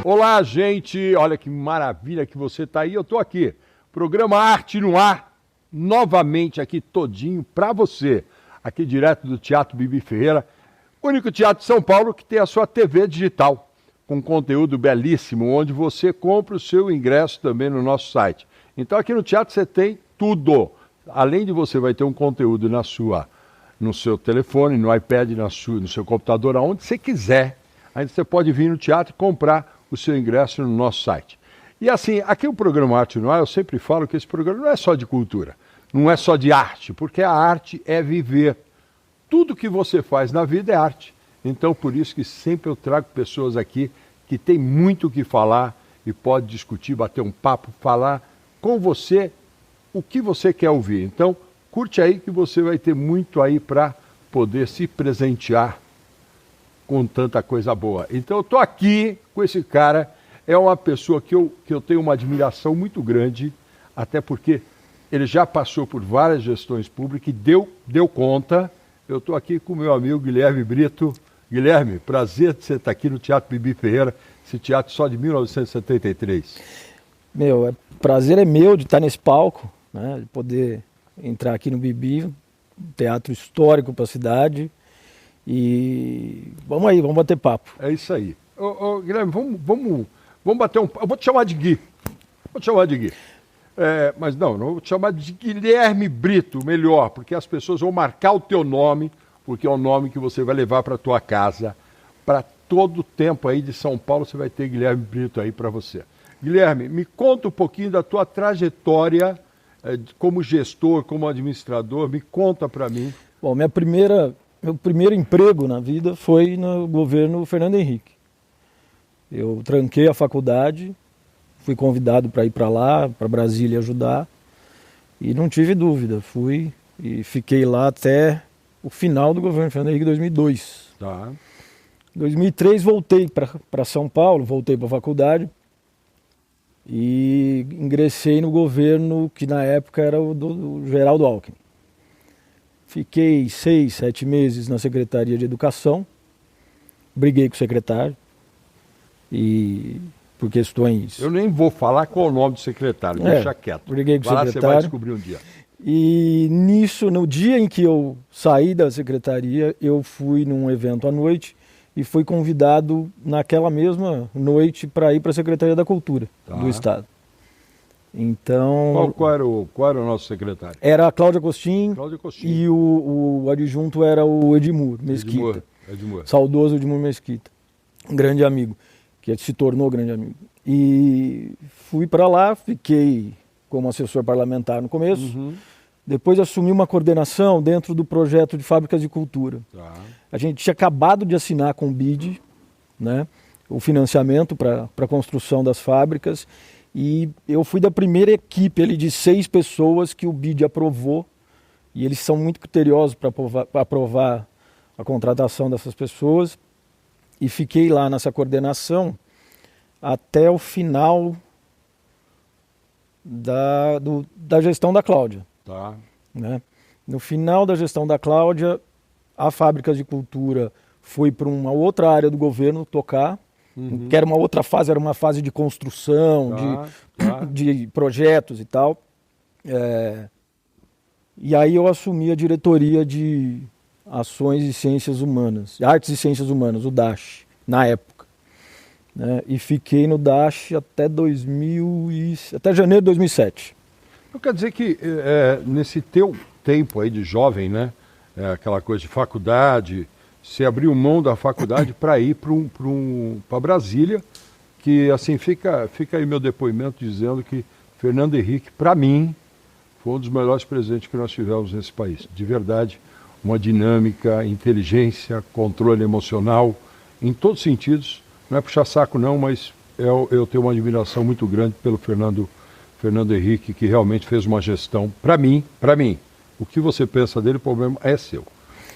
Olá, gente! Olha que maravilha que você está aí. Eu estou aqui. Programa Arte no Ar, novamente aqui todinho para você. Aqui direto do Teatro Bibi Ferreira, único teatro de São Paulo que tem a sua TV digital, com conteúdo belíssimo, onde você compra o seu ingresso também no nosso site. Então aqui no teatro você tem tudo. Além de você vai ter um conteúdo no seu telefone, no iPad, no seu computador, aonde você quiser. Aí você pode vir no teatro e comprar o seu ingresso no nosso site. E assim, aqui o programa Arte no Ar, eu sempre falo que esse programa não é só de cultura, não é só de arte, porque a arte é viver. Tudo que você faz na vida é arte. Então, por isso que sempre eu trago pessoas aqui que tem muito o que falar e pode discutir, bater um papo, falar com você o que você quer ouvir. Então, curte aí que você vai ter muito aí para poder se presentear com tanta coisa boa. Então eu estou aqui com esse cara, é uma pessoa que eu tenho uma admiração muito grande, até porque ele já passou por várias gestões públicas e deu conta. Eu estou aqui com o meu amigo Guilherme Brito. Guilherme, prazer de você estar aqui no Teatro Bibi Ferreira, esse teatro só de 1973. Prazer é meu de estar nesse palco, né, de poder entrar aqui no Bibi, um teatro histórico para a cidade. E vamos aí, vamos bater papo. É isso aí. Guilherme, vamos bater um papo. Eu vou te chamar de Gui. Mas não vou te chamar de Guilherme Brito, melhor, porque as pessoas vão marcar o teu nome, porque é o nome que você vai levar para tua casa. Para todo o tempo aí de São Paulo, você vai ter Guilherme Brito aí para você. Guilherme, me conta um pouquinho da tua trajetória como gestor, como administrador. Me conta para mim. Bom, meu primeiro emprego na vida foi no governo Fernando Henrique. Eu tranquei a faculdade, fui convidado para ir para lá, para Brasília ajudar, e não tive dúvida, fui e fiquei lá até o final do governo Fernando Henrique, 2002. Tá. Em 2003 voltei para São Paulo, voltei para a faculdade e ingressei no governo que na época era o do Geraldo Alckmin. Fiquei 6, 7 meses na Secretaria de Educação, briguei com o secretário, e por questões... Eu nem vou falar qual é o nome do secretário, deixa quieto. Briguei com o secretário. Você vai descobrir um dia. E nisso, no dia em que eu saí da secretaria, eu fui num evento à noite e fui convidado naquela mesma noite para ir para a Secretaria da Cultura do Estado. Então... Qual era o nosso secretário? Era a Cláudia Costin e o adjunto era o Edmur Mesquita. Edmur. Saudoso Edmur Mesquita. Um grande amigo, que se tornou grande amigo. E fui para lá, fiquei como assessor parlamentar no começo. Uhum. Depois assumi uma coordenação dentro do projeto de fábricas de cultura. Tá. A gente tinha acabado de assinar com o BID, né, o financiamento para a construção das fábricas. E eu fui da primeira equipe ali de 6 pessoas que o BID aprovou, e eles são muito criteriosos para aprovar a contratação dessas pessoas, e fiquei lá nessa coordenação até o final da gestão da Cláudia. Tá. Né? No final da gestão da Cláudia, a Fábricas de Cultura foi para uma outra área do governo tocar. Uhum. Que era uma outra fase, era uma fase de construção, de projetos e tal. E aí eu assumi a diretoria de Ações e Ciências Humanas, Artes e Ciências Humanas, o DASH, na época. Né? E fiquei no DASH até janeiro de 2007. Então quer dizer que nesse teu tempo aí de jovem, né, aquela coisa de faculdade... Você abriu mão da faculdade para ir para Brasília, que assim fica aí meu depoimento dizendo que Fernando Henrique, para mim, foi um dos melhores presidentes que nós tivemos nesse país. De verdade, uma dinâmica, inteligência, controle emocional, em todos os sentidos. Não é puxar saco não, mas eu tenho uma admiração muito grande pelo Fernando Henrique, que realmente fez uma gestão, para mim, o que você pensa dele, o problema é seu.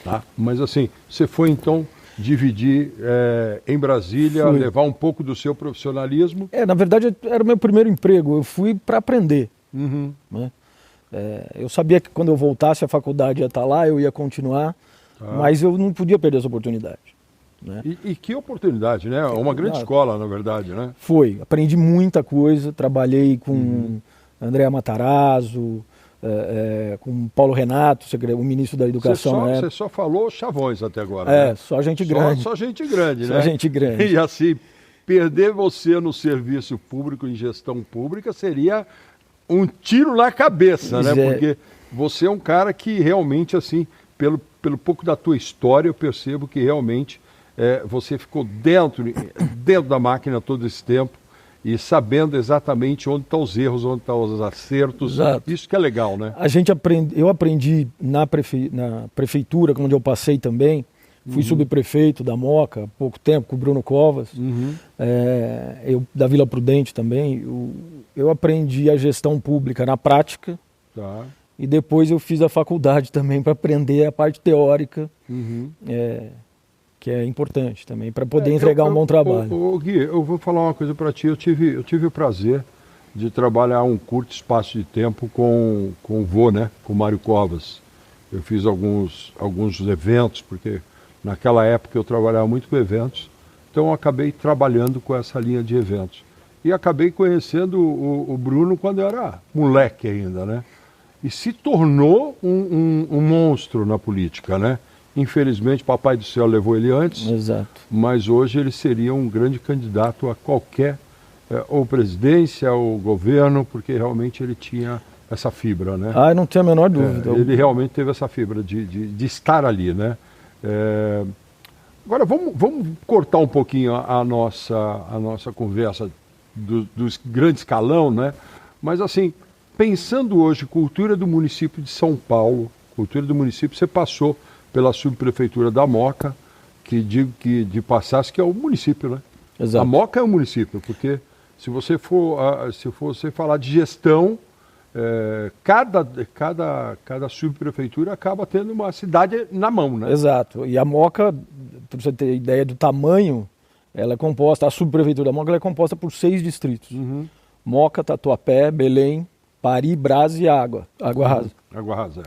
Tá? Mas assim, você foi então dividir em Brasília, levar um pouco do seu profissionalismo? Na verdade era o meu primeiro emprego, eu fui para aprender. Uhum. Né? Eu sabia que quando eu voltasse a faculdade ia estar lá, eu ia continuar, mas eu não podia perder essa oportunidade. né? E que oportunidade, né? Uma grande escola, na verdade, né? Foi, aprendi muita coisa, trabalhei com Andréa Matarazzo, com Paulo Renato, o ministro da Educação. Você só falou chavões até agora, né? Só gente grande. Só gente grande, né? Só gente grande. E assim, perder você no serviço público, em gestão pública, seria um tiro na cabeça, né? Porque você é um cara que realmente, assim, pelo pouco da tua história, eu percebo que realmente você ficou dentro da máquina todo esse tempo e sabendo exatamente onde estão os erros, onde estão os acertos. Exato. Isso que é legal, né? Eu aprendi na prefeitura, onde eu passei também. Fui subprefeito da Moca há pouco tempo, com o Bruno Covas, da Vila Prudente também. Eu aprendi a gestão pública na prática, e depois eu fiz a faculdade também para aprender a parte teórica, que é importante também, para poder entregar um bom trabalho. Gui, eu vou falar uma coisa para ti. Eu tive o prazer de trabalhar um curto espaço de tempo com o vô, né? Com o Mário Covas. Eu fiz alguns eventos, porque naquela época eu trabalhava muito com eventos, então eu acabei trabalhando com essa linha de eventos. E acabei conhecendo o Bruno quando eu era moleque ainda, né? E se tornou um monstro na política, né? Infelizmente, Papai do Céu levou ele antes. Exato. Mas hoje ele seria um grande candidato a qualquer, ou presidência, ou governo, porque realmente ele tinha essa fibra, né? Ah, não tenho a menor dúvida. Ele realmente teve essa fibra de estar ali, né? Agora vamos cortar um pouquinho a nossa conversa do grande escalão, né? Mas assim, pensando hoje, cultura do município de São Paulo, cultura do município, você passou pela subprefeitura da Moca, que digo que de passasse que é o município, né? Exato. A Moca é o município, porque se você for falar de gestão, cada subprefeitura acaba tendo uma cidade na mão, né? Exato. E a Moca, para você ter ideia do tamanho, ela é composta, a subprefeitura da Moca ela é composta por 6 distritos. Moca, Tatuapé, Belém, Pari, Brás e Água Rasa. Água Rasa.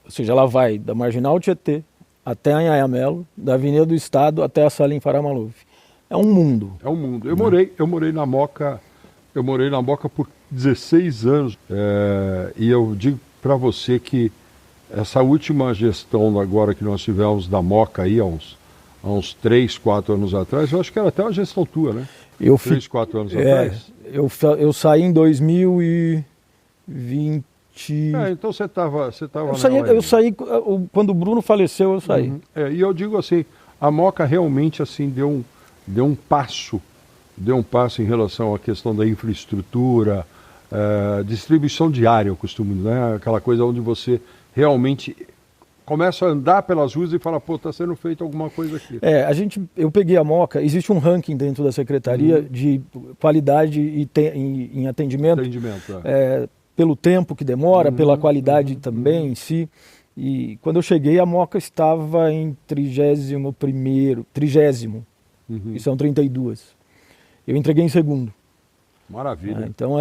Ou seja, ela vai da Marginal Tietê até Anhaiamelo, da Avenida do Estado até a Salim Farah Maluf. É um mundo. É um mundo. Eu morei na Moca por 16 anos. E eu digo para você que essa última gestão agora que nós tivemos da Moca aí, há uns 3, 4 anos atrás, eu acho que era até uma gestão tua, né? 3, 4 anos atrás. Eu saí em 2020. Então você estava eu saí quando o Bruno faleceu, eu saí. E eu digo assim, a Moca realmente assim deu um passo em relação à questão da infraestrutura, distribuição de área, eu costumo, né? Aquela coisa onde você realmente começa a andar pelas ruas e fala, pô, está sendo feito alguma coisa aqui. Eu peguei a Moca, existe um ranking dentro da Secretaria de qualidade em atendimento. Pelo tempo que demora, pela qualidade também em si. E quando eu cheguei, a Moca estava em 30º. E são 32. Eu entreguei em segundo. Maravilha. Então,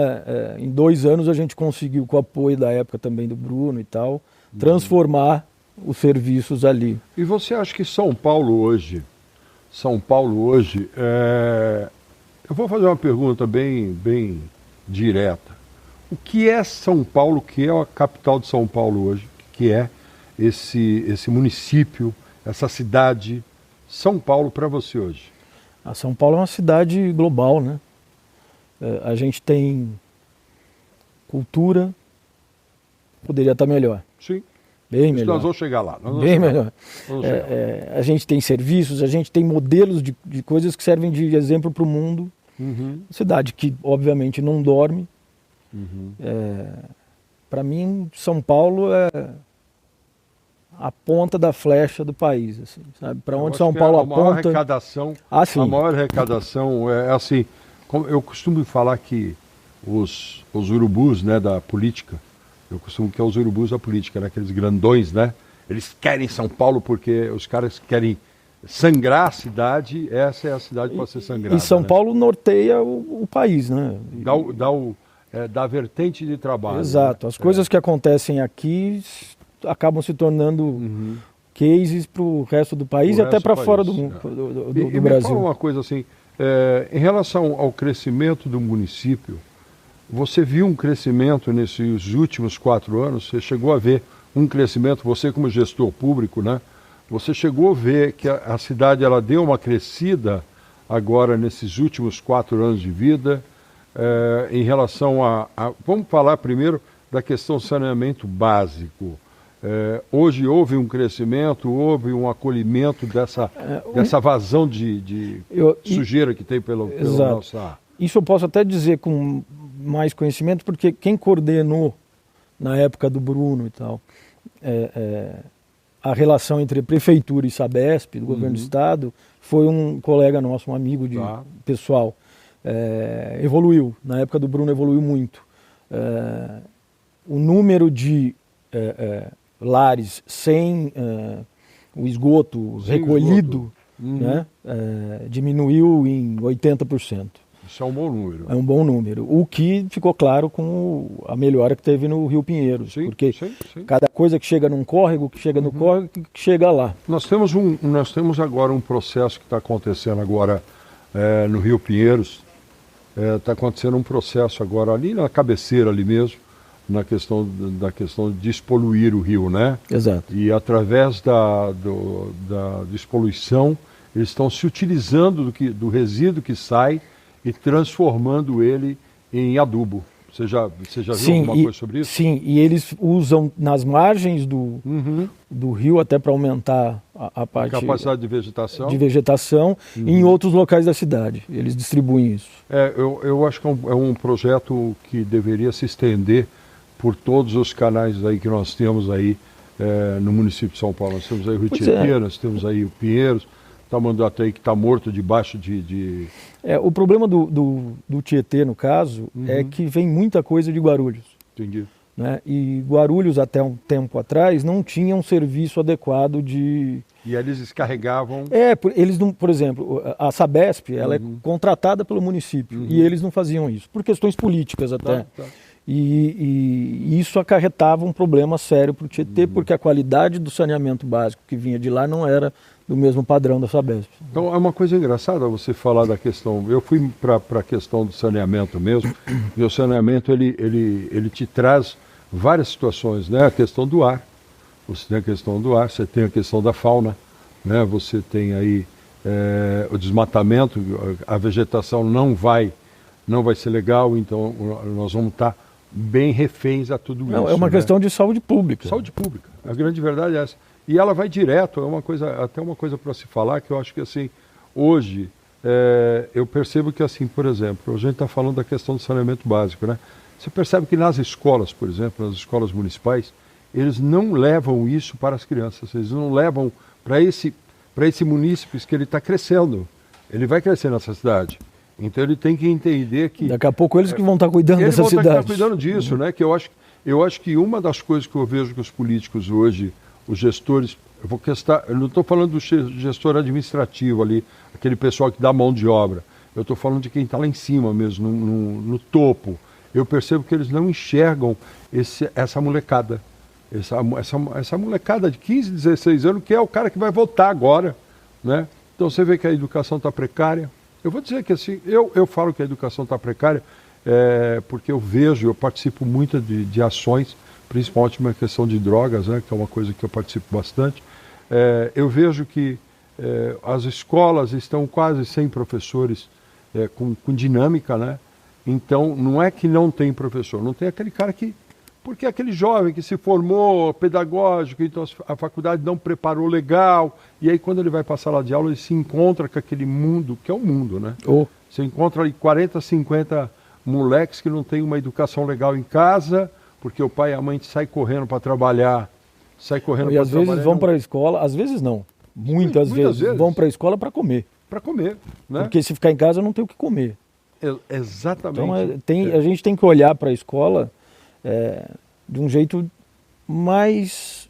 em 2 anos a gente conseguiu, com o apoio da época também do Bruno e tal, transformar os serviços ali. E você acha que São Paulo hoje, eu vou fazer uma pergunta bem direta. O que é São Paulo, o que é a capital de São Paulo hoje? O que é esse município, essa cidade, São Paulo para você hoje? A São Paulo é uma cidade global, né? A gente tem cultura, poderia estar melhor. Sim. Bem melhor. Nós vamos chegar lá. Bem melhor. A gente tem serviços, a gente tem modelos de coisas que servem de exemplo para o mundo. Cidade que, obviamente, não dorme. Para mim, São Paulo é a ponta da flecha do país, assim, sabe? Para onde São Paulo aponta... A maior arrecadação é assim, eu costumo falar que os urubus, né, da política, eu costumo que é os urubus da política, né, aqueles grandões, né? Eles querem São Paulo porque os caras querem sangrar a cidade, essa é a cidade para ser sangrada. E São Paulo norteia o país, né? Da vertente de trabalho. Exato. Né? As coisas que acontecem aqui acabam se tornando cases para o resto do país e até para fora do Brasil. Me fala uma coisa assim, em relação ao crescimento do município, você viu um crescimento nesses últimos 4 anos? Você chegou a ver um crescimento, você como gestor público, né? Você chegou a ver que a cidade ela deu uma crescida agora nesses últimos 4 anos de vida, em relação vamos falar primeiro da questão saneamento básico. Hoje houve um crescimento, houve um acolhimento dessa vazão de sujeira que tem pelo nosso ar. Isso eu posso até dizer com mais conhecimento, porque quem coordenou na época do Bruno e tal, a relação entre Prefeitura e Sabesp, do Governo do Estado, foi um colega nosso, um amigo pessoal. Evoluiu, na época do Bruno evoluiu muito. O número de lares sem o esgoto recolhido né, diminuiu em 80%. Isso é um bom número. É um bom número. O que ficou claro com a melhora que teve no Rio Pinheiros. Sim, porque sim. cada coisa que chega num córrego, que chega no córrego, que chega lá. Nós temos agora um processo que está acontecendo agora no Rio Pinheiros. Está acontecendo um processo agora ali na cabeceira ali mesmo, na questão da questão de despoluir o rio, né? Exato. E através da despoluição, eles estão se utilizando do resíduo que sai e transformando ele em adubo. Você já viu alguma coisa sobre isso? Sim, e eles usam nas margens do rio até para aumentar a capacidade de vegetação. E em outros locais da cidade. Eles distribuem isso. Eu acho que é um projeto que deveria se estender por todos os canais aí que nós temos aí no município de São Paulo. Nós temos aí o Rio Tietê, nós temos aí o Pinheiros, Tamanduateí que está morto debaixo de... O problema do Tietê, no caso, é que vem muita coisa de Guarulhos. Entendi. Né? E Guarulhos, até um tempo atrás, não tinha um serviço adequado de... E eles descarregavam... Eles não, por exemplo, a Sabesp, ela é contratada pelo município, e eles não faziam isso, por questões políticas até. Tá. E isso acarretava um problema sério para o Tietê, porque a qualidade do saneamento básico que vinha de lá não era do mesmo padrão da Sabesp. Então é uma coisa engraçada você falar da questão. Eu fui para a questão do saneamento mesmo, e o saneamento ele te traz várias situações, né? A questão do ar, você tem a questão do ar, você tem a questão da fauna, né? Você tem aí o desmatamento, a vegetação não vai ser legal, então nós vamos estar bem reféns a tudo isso. É uma questão de saúde pública. Saúde pública, a grande verdade é essa. E ela vai direto, até uma coisa para se falar, que eu acho que assim, hoje, eu percebo que assim, por exemplo, a gente está falando da questão do saneamento básico, né? Você percebe que nas escolas, por exemplo, nas escolas municipais, eles não levam isso para as crianças, eles não levam para esse município que ele está crescendo, ele vai crescer nessa cidade. Então ele tem que entender que... Daqui a pouco eles que vão estar cuidando dessa cidade. Eles vão estar cuidando disso, né? Que eu acho que uma das coisas que eu vejo que os políticos hoje, os gestores, eu não estou falando do gestor administrativo ali, aquele pessoal que dá mão de obra, eu estou falando de quem está lá em cima mesmo, no topo. Eu percebo que eles não enxergam essa molecada, essa molecada de 15, 16 anos, que é o cara que vai votar agora, né? Então você vê que a educação está precária. Eu vou dizer que assim, eu falo que a educação está precária porque eu participo muito de ações, principalmente na questão de drogas, né, que é uma coisa que eu participo bastante. Eu vejo que as escolas estão quase sem professores com dinâmica, né? Então, não é que não tem professor, não tem aquele cara que... Porque é aquele jovem que se formou pedagógico, então a faculdade não preparou legal, e aí quando ele vai para a sala de aula, ele se encontra com aquele mundo, que é o mundo, né? Você encontra ali 40, 50 moleques que não têm uma educação legal em casa, porque o pai e a mãe saem correndo para trabalhar, E às vezes vão para a escola, às vezes não, muitas vezes vão para a escola para comer. Para comer, né? Porque se ficar em casa não tem o que comer. Exatamente. Então a gente tem que olhar para a escola de um jeito mais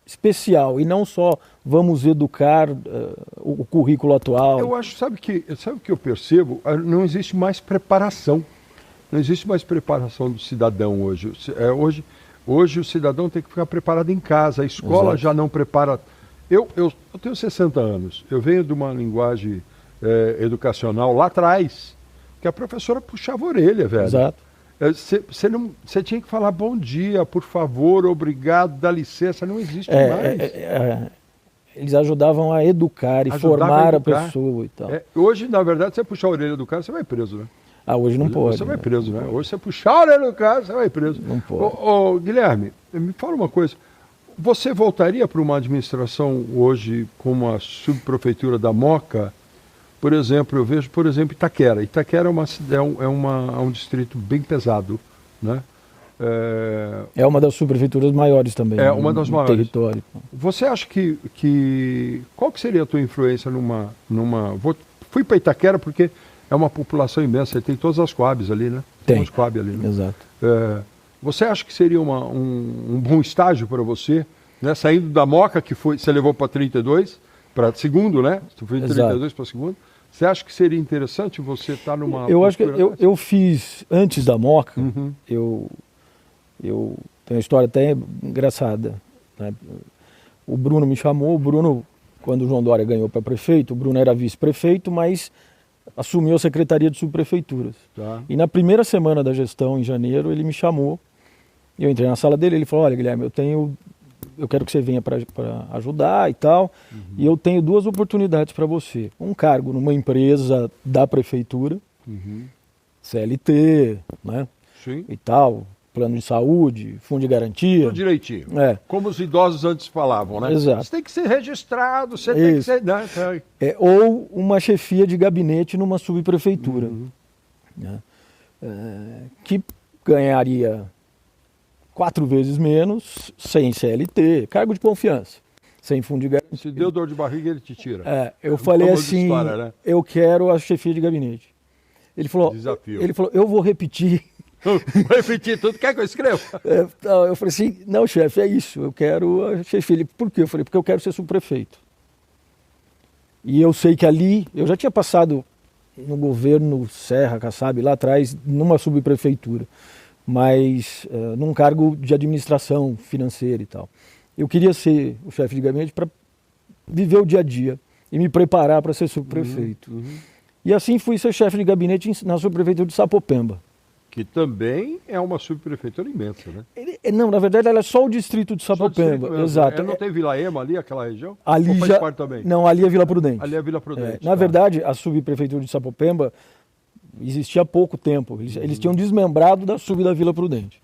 especial e não só vamos educar o currículo atual. Eu acho, sabe o que eu percebo? Não existe mais preparação. Não existe mais preparação do cidadão hoje. Hoje o cidadão tem que ficar preparado em casa, a escola já não prepara. Eu tenho 60 anos, eu venho de uma linguagem educacional lá atrás, que a professora puxava a orelha, velho. Exato. Você tinha que falar bom dia, por favor, obrigado, dá licença, não existe mais. Eles ajudavam a educar e formar a pessoa e tal. Hoje, na verdade, você puxar a orelha do cara, você vai preso, né? Hoje não pode. Você vai preso, né? Hoje você puxar a orelha do cara, você vai preso. Não pode. Guilherme, me fala uma coisa. Você voltaria para uma administração hoje como a subprefeitura da Moca? Por exemplo, eu vejo, por exemplo, Itaquera. Itaquera é um distrito bem pesado, né? É uma das subprefeituras maiores também. É uma das maiores. Território. Você acha que qual que seria a tua influência fui para Itaquera porque é uma população imensa, você tem todas as Coabs ali, né? Tem. Os Coab ali, né? Exato. Você acha que seria um bom estágio para você, né? Saindo da Moca, que você levou para 32, para segundo, né? Você foi de 32 para segundo. Você acha que seria interessante você estar numa... Eu acho que eu fiz, antes da Moca, eu tenho uma história até engraçada, né? O Bruno me chamou, quando o João Dória ganhou para prefeito, o Bruno era vice-prefeito, mas assumiu a Secretaria de Subprefeituras. Tá. E na primeira semana da gestão, em janeiro, ele me chamou, eu entrei na sala dele, ele falou, olha, Guilherme, eu quero que você venha para ajudar e tal, e eu tenho 2 oportunidades para você. Um cargo numa empresa da prefeitura, CLT, né? Sim. E tal, plano de saúde, fundo de garantia. Tudo direitinho. Como os idosos antes falavam, né? Exato. Você tem que ser registrado, você tem que ser... Né? Ou uma chefia de gabinete numa subprefeitura, né? Que ganharia 4 vezes menos, sem CLT, cargo de confiança, sem fundo de garantia. Se deu dor de barriga, ele te tira. Eu falei assim, história, né? Eu quero a chefia de gabinete. Ele falou, desafio. Ele falou, eu vou repetir. Vou repetir tudo, quer que eu escreva? Eu falei assim, não, chefe, é isso, eu quero a chefia. Ele, por quê? Eu falei, porque eu quero ser subprefeito. E eu sei que ali, eu já tinha passado no governo Serra, Kassab, lá atrás, numa subprefeitura, mas num cargo de administração financeira e tal. Eu queria ser o chefe de gabinete para viver o dia a dia e me preparar para ser subprefeito. E assim fui ser chefe de gabinete na subprefeitura de Sapopemba. Que também é uma subprefeitura imensa, né? Não, na verdade ela é só o distrito de Sapopemba. Exato. Não tem Vila Ema ali, aquela região? Ali ou faz parte também? Não, ali é Vila Prudente. Ali é Vila Prudente. Na verdade, a subprefeitura de Sapopemba existia há pouco tempo. Eles tinham desmembrado da sub da Vila Prudente.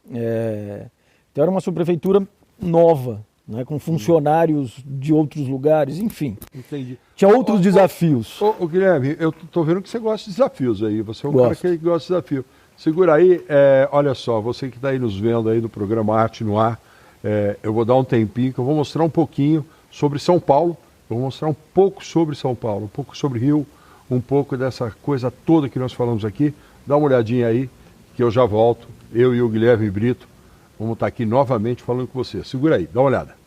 Então era uma subprefeitura nova, né, com funcionários de outros lugares, enfim. Entendi. Tinha outros desafios. Guilherme, eu tô vendo que você gosta de desafios aí. Você é um cara que gosta de desafio. Segura aí, olha só, você que está aí nos vendo aí no programa Arte no Ar, eu vou dar um tempinho que eu vou mostrar um pouquinho sobre São Paulo, eu vou mostrar um pouco sobre São Paulo, um pouco sobre Rio, um pouco dessa coisa toda que nós falamos aqui. Dá uma olhadinha aí, que eu já volto, eu e o Guilherme Brito, vamos estar aqui novamente falando com você. Segura aí, dá uma olhada.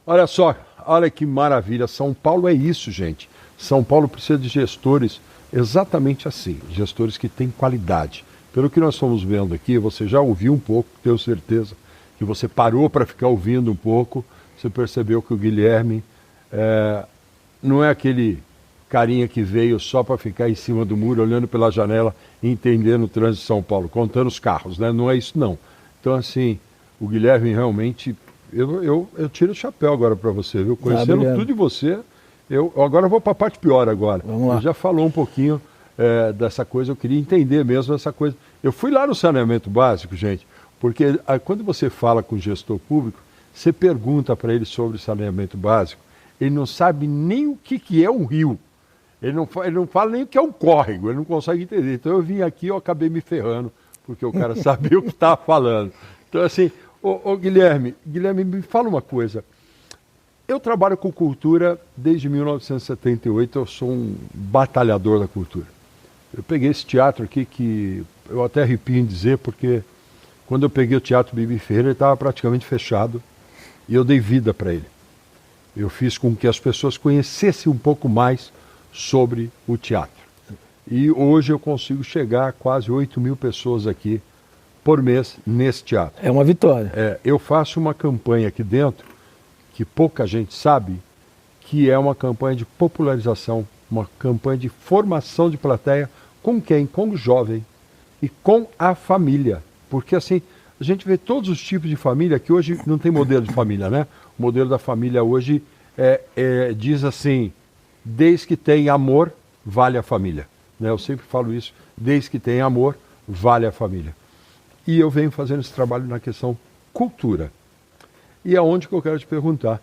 Olha só, olha que maravilha. São Paulo é isso, gente. São Paulo precisa de gestores exatamente assim, gestores que têm qualidade. Pelo que nós estamos vendo aqui, você já ouviu um pouco, tenho certeza que você parou para ficar ouvindo um pouco, você percebeu que o Guilherme não é aquele carinha que veio só para ficar em cima do muro, olhando pela janela e entendendo o trânsito de São Paulo, contando os carros, né? Não é isso não. Então assim, o Guilherme realmente, eu tiro o chapéu agora para você, viu? Conhecendo tudo de você, agora eu vou para a parte pior agora. Vamos lá. Você já falou um pouquinho dessa coisa, eu queria entender mesmo essa coisa. Eu fui lá no saneamento básico, gente, porque quando você fala com o gestor público, você pergunta para ele sobre saneamento básico, ele não sabe nem o que é um rio. Ele não fala nem o que é um córrego, ele não consegue entender. Então eu vim aqui, eu acabei me ferrando, porque o cara sabia o que estava falando. Então assim, Guilherme, me fala uma coisa. Eu trabalho com cultura desde 1978, eu sou um batalhador da cultura. Eu peguei esse teatro aqui que eu até arrepio em dizer, porque quando eu peguei o Teatro Bibi Ferreira, ele estava praticamente fechado e eu dei vida para ele. Eu fiz com que as pessoas conhecessem um pouco mais sobre o teatro. E hoje eu consigo chegar a quase 8.000 pessoas aqui por mês nesse teatro. É uma vitória. Eu faço uma campanha aqui dentro, que pouca gente sabe, que é uma campanha de popularização, uma campanha de formação de plateia com quem? Com o jovem e com a família. Porque assim, a gente vê todos os tipos de família, que hoje não tem modelo de família, né? O modelo da família hoje diz assim, desde que tem amor, vale a família. Né? Eu sempre falo isso, desde que tem amor, vale a família. E eu venho fazendo esse trabalho na questão cultura. E aonde que eu quero te perguntar?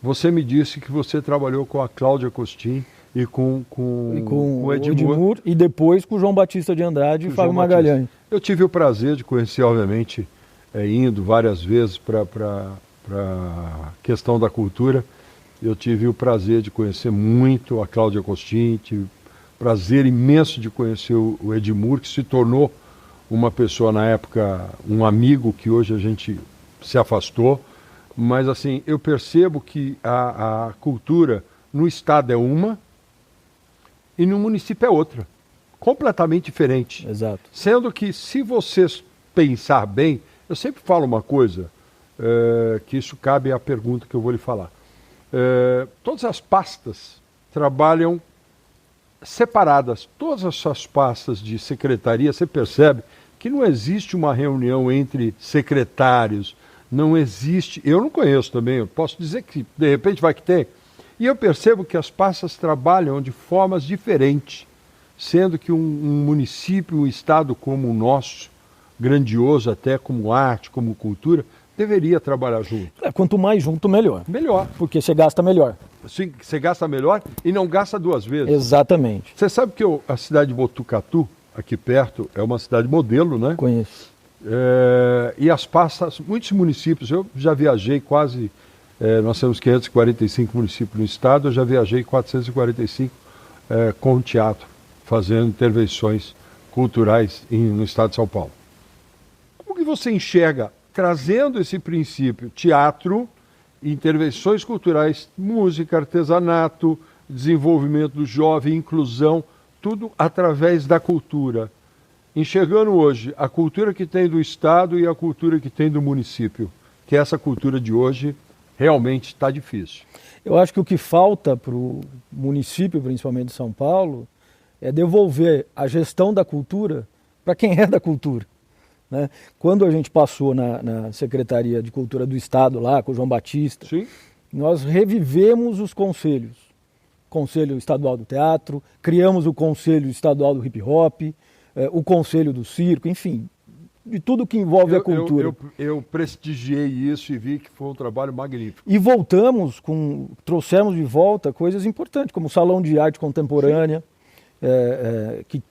Você me disse que você trabalhou com a Cláudia Costin e com o Edmur e depois com o João Batista de Andrade e Fábio Magalhães. Eu tive o prazer de conhecer, obviamente, indo várias vezes para a questão da cultura. Eu tive o prazer de conhecer muito a Cláudia Costin, tive o prazer imenso de conhecer o Edmur, que se tornou uma pessoa na época, um amigo que hoje a gente se afastou. Mas assim, eu percebo que a cultura no estado é uma e no município é outra, completamente diferente. Exato. Sendo que, se vocês pensar bem, eu sempre falo uma coisa, que isso cabe à pergunta que eu vou lhe falar. Todas as pastas trabalham separadas. Todas essas pastas de secretaria, você percebe que não existe uma reunião entre secretários, não existe, eu não conheço também, eu posso dizer que de repente vai que tem. E eu percebo que as pastas trabalham de formas diferentes, sendo que um município, um estado como o nosso, grandioso até como arte, como cultura, deveria trabalhar junto. Quanto mais junto, melhor. Melhor. Porque você gasta melhor. Sim, você gasta melhor e não gasta duas vezes. Exatamente. Você sabe que a cidade de Botucatu, aqui perto, é uma cidade modelo, né? Conheço. E as pastas, muitos municípios, eu já viajei quase, nós temos 545 municípios no estado, eu já viajei 445 com o teatro, fazendo intervenções culturais no estado de São Paulo. Como que você enxerga, trazendo esse princípio, teatro, intervenções culturais, música, artesanato, desenvolvimento do jovem, inclusão, tudo através da cultura? Enxergando hoje a cultura que tem do estado e a cultura que tem do município, que essa cultura de hoje realmente está difícil. Eu acho que o que falta para o município, principalmente de São Paulo, é devolver a gestão da cultura para quem é da cultura. Né? Quando a gente passou na Secretaria de Cultura do Estado, lá com o João Batista, sim, nós revivemos os conselhos. Conselho Estadual do Teatro, criamos o Conselho Estadual do Hip Hop, o Conselho do Circo, enfim, de tudo que envolve a cultura. Eu prestigiei isso e vi que foi um trabalho magnífico. E trouxemos de volta coisas importantes, como o Salão de Arte Contemporânea, que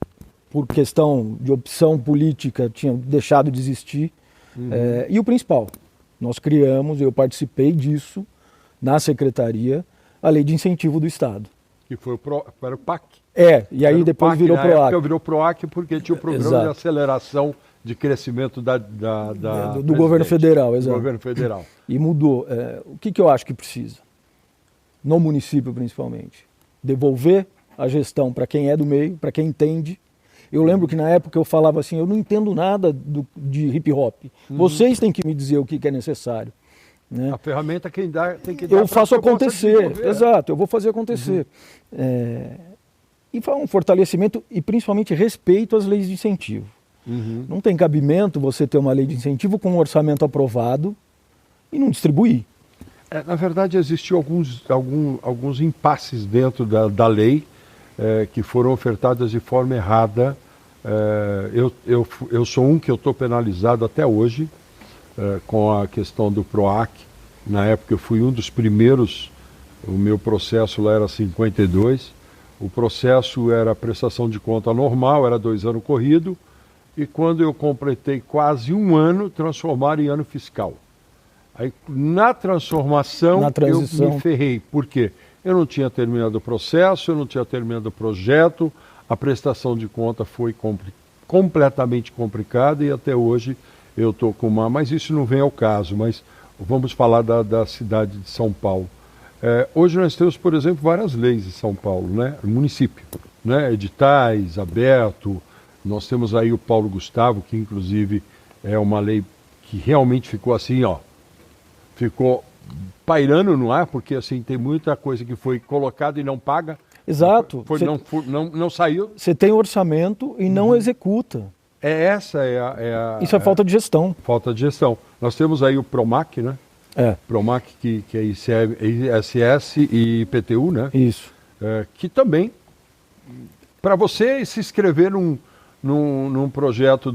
por questão de opção política tinha deixado de existir. Uhum. E o principal, nós criamos, eu participei disso na Secretaria, a Lei de Incentivo do Estado. Que foi era o PAC. E aí depois PAC, virou PROAC. Virou PROAC porque tinha o programa de aceleração de crescimento do governo federal, exato. Do governo federal. Do governo federal, exato. Do governo federal. E mudou. O que eu acho que precisa? No município, principalmente. Devolver a gestão para quem é do meio, para quem entende. Eu lembro que na época eu falava assim, eu não entendo nada de hip hop. Vocês têm que me dizer o que é necessário. Né? A ferramenta quem dá tem que dar. Eu faço acontecer, exato, eu vou fazer acontecer. E um fortalecimento e principalmente respeito às leis de incentivo. Não tem cabimento você ter uma lei de incentivo com um orçamento aprovado e não distribuir. Na verdade, existiam alguns impasses dentro da lei que foram ofertadas de forma errada. Eu sou que eu estou penalizado até hoje com a questão do PROAC. Na época eu fui um dos primeiros, o meu processo lá era 52. O processo era prestação de conta normal, era 2 anos corrido. E quando eu completei quase 1 ano, transformaram em ano fiscal. Aí, na transformação, eu me ferrei. Por quê? Eu não tinha terminado o processo, eu não tinha terminado o projeto, a prestação de conta foi completamente complicada e até hoje eu estou com uma... Mas isso não vem ao caso, mas vamos falar da cidade de São Paulo. Hoje nós temos, por exemplo, várias leis em São Paulo, né? Município, né? Editais, aberto. Nós temos aí o Paulo Gustavo, que inclusive é uma lei que realmente ficou assim, ó. Ficou pairando no ar, porque assim, tem muita coisa que foi colocada e não paga. Exato. Não saiu. Você tem orçamento e não executa. Isso é falta de gestão. Falta de gestão. Nós temos aí o PROMAC, né? PROMAC, que é ISS e IPTU, né? Isso. Que também, para você se inscrever num projeto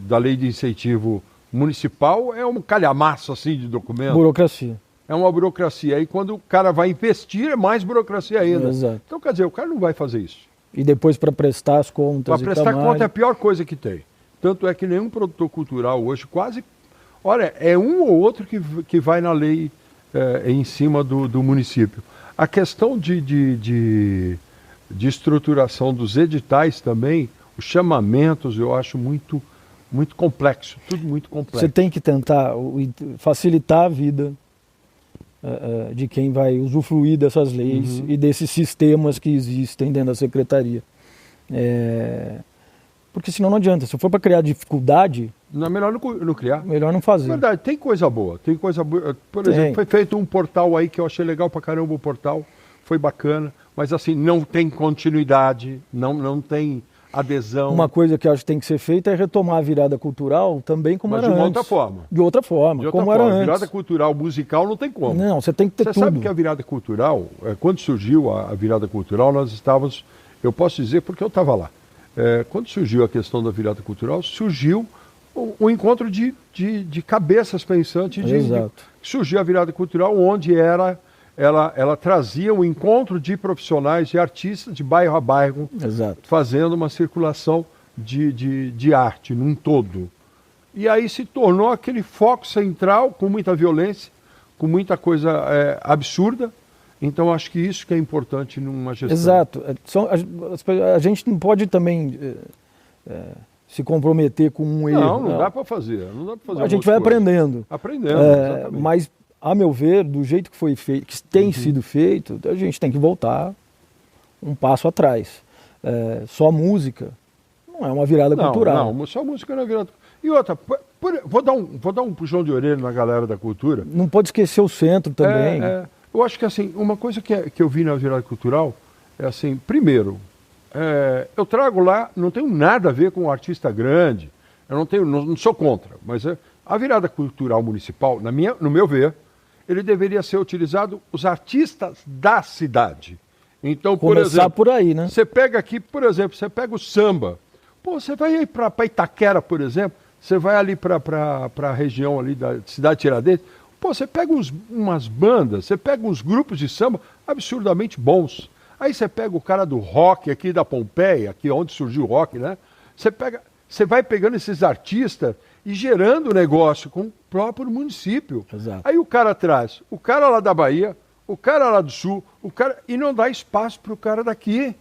da lei de incentivo municipal, é um calhamaço assim de documento. Burocracia. É uma burocracia. Aí quando o cara vai investir, é mais burocracia ainda. Exato. Então, quer dizer, o cara não vai fazer isso. E depois para prestar as contas. Para prestar conta é a pior coisa que tem. Tanto é que nenhum produtor cultural hoje quase... Olha, é um ou outro que vai na lei em cima do município. A questão de estruturação dos editais também, os chamamentos, eu acho muito complexo, tudo muito complexo. Você tem que tentar facilitar a vida de quem vai usufruir dessas leis e desses sistemas que existem dentro da secretaria. Porque senão não adianta. Se for para criar dificuldade... Não, é melhor não criar. Melhor não fazer. Na verdade, tem coisa boa. Por exemplo, foi feito um portal aí que eu achei legal pra caramba o portal. Foi bacana. Mas assim, não tem continuidade, não tem adesão. Uma coisa que eu acho que tem que ser feita é retomar a virada cultural também como era antes. Mas de outra forma. De outra forma, como era antes. Virada cultural musical não tem como. Não, você tem que ter tudo. Você sabe que a virada cultural, quando surgiu a virada cultural, nós estávamos, eu posso dizer porque eu estava lá. Quando surgiu a questão da virada cultural, surgiu um encontro de cabeças pensantes. Exato. Surgiu a virada cultural, onde ela trazia um encontro de profissionais, de artistas, de bairro a bairro, exato, fazendo uma circulação de arte num todo. E aí se tornou aquele foco central, com muita violência, com muita coisa absurda. Então acho que isso que é importante numa gestão. Exato. A gente não pode também se comprometer com um erro. Não dá para fazer. A gente vai aprendendo. Exatamente. Mas, a meu ver, do jeito que foi feito, que tem sido feito, a gente tem que voltar um passo atrás. Só música não é uma virada cultural. Não, só música não é virada. E outra, vou dar um puxão de orelha na galera da cultura. Não pode esquecer o centro também. Eu acho que assim, uma coisa que eu vi na virada cultural é assim, primeiro, eu trago lá, não tenho nada a ver com um artista grande, eu não sou contra, mas a virada cultural municipal, no meu ver, ele deveria ser utilizado os artistas da cidade. Então, começar por aí, né? Você pega aqui, por exemplo, você pega o samba. Pô, você vai aí para Itaquera, por exemplo, você vai ali para a região ali da cidade de Tiradentes. Pô, você pega umas bandas, você pega uns grupos de samba absurdamente bons. Aí você pega o cara do rock aqui da Pompeia, aqui onde surgiu o rock, né? Você vai pegando esses artistas e gerando negócio com o próprio município. Exato. Aí o cara traz o cara lá da Bahia, o cara lá do Sul, e não dá espaço para o cara daqui.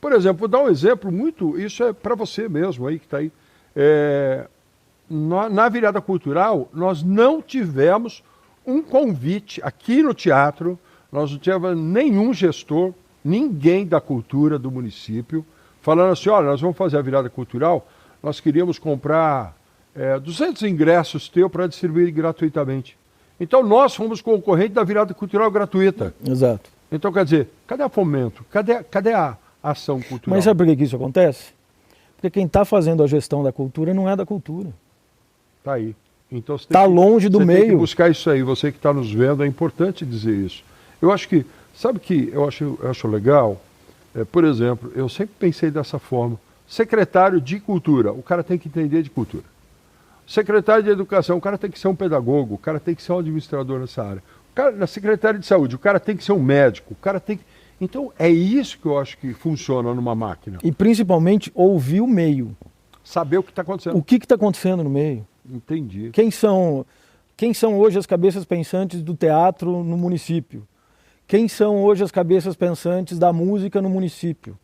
Por exemplo, vou dar um exemplo isso é para você mesmo aí que está aí. Na virada cultural, nós não tivemos um convite aqui no teatro, nós não tivemos nenhum gestor, ninguém da cultura do município, falando assim, olha, nós vamos fazer a virada cultural, nós queríamos comprar 200 ingressos teu para distribuir gratuitamente. Então nós fomos concorrentes da virada cultural gratuita. Exato. Então quer dizer, cadê o fomento? Cadê a ação cultural? Mas sabe por que isso acontece? Porque quem está fazendo a gestão da cultura não é da cultura. Tá aí. Então você está longe do meio. Tem que buscar isso aí. Você que está nos vendo, é importante dizer isso. Eu acho que, sabe o que eu acho legal? Por exemplo, eu sempre pensei dessa forma. Secretário de Cultura, o cara tem que entender de cultura. Secretário de Educação, o cara tem que ser um pedagogo, o cara tem que ser um administrador nessa área. Na Secretaria de Saúde, o cara tem que ser um médico, o cara tem que... Então, é isso que eu acho que funciona numa máquina. E principalmente ouvir o meio. Saber o que está acontecendo. O que está acontecendo no meio. Entendi. Quem são hoje as cabeças pensantes do teatro no município? Quem são hoje as cabeças pensantes da música no município?